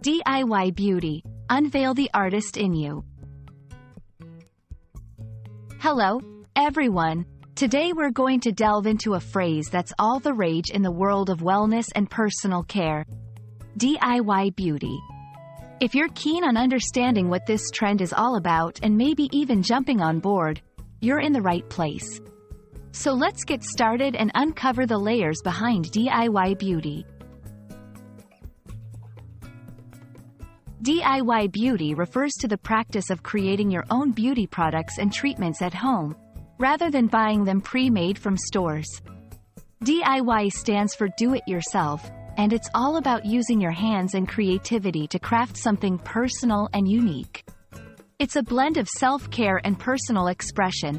DIY beauty. Unveil the artist in you. Hello, everyone. Today we're going to delve into a phrase that's all the rage in the world of wellness and personal care. DIY beauty. If you're keen on understanding what this trend is all about and maybe even jumping on board, you're in the right place. So let's get started and uncover the layers behind DIY beauty. DIY beauty refers to the practice of creating your own beauty products and treatments at home, rather than buying them pre-made from stores. DIY stands for do-it-yourself, and it's all about using your hands and creativity to craft something personal and unique. It's a blend of self-care and personal expression.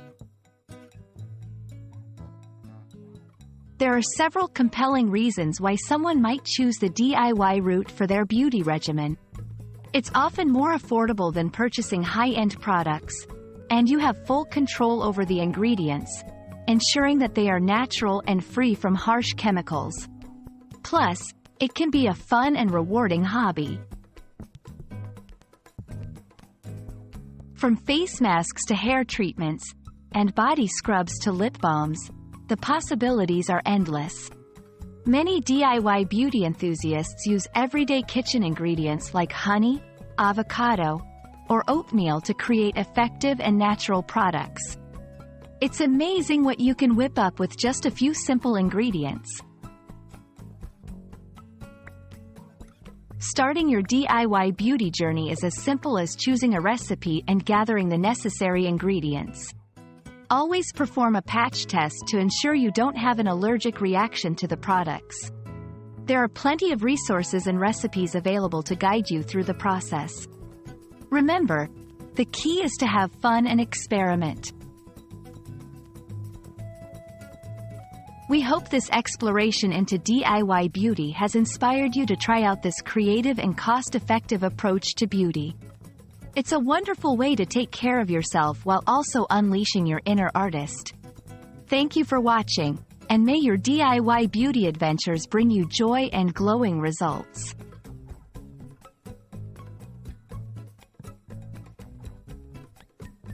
There are several compelling reasons why someone might choose the DIY route for their beauty regimen. It's often more affordable than purchasing high-end products, and you have full control over the ingredients, ensuring that they are natural and free from harsh chemicals. Plus, it can be a fun and rewarding hobby. From face masks to hair treatments, and body scrubs to lip balms, the possibilities are endless. Many DIY beauty enthusiasts use everyday kitchen ingredients like honey, avocado, or oatmeal to create effective and natural products. It's amazing what you can whip up with just a few simple ingredients. Starting your DIY beauty journey is as simple as choosing a recipe and gathering the necessary ingredients. Always perform a patch test to ensure you don't have an allergic reaction to the products. There are plenty of resources and recipes available to guide you through the process. Remember, the key is to have fun and experiment. We hope this exploration into DIY beauty has inspired you to try out this creative and cost-effective approach to beauty. It's a wonderful way to take care of yourself while also unleashing your inner artist. Thank you for watching, and may your DIY beauty adventures bring you joy and glowing results.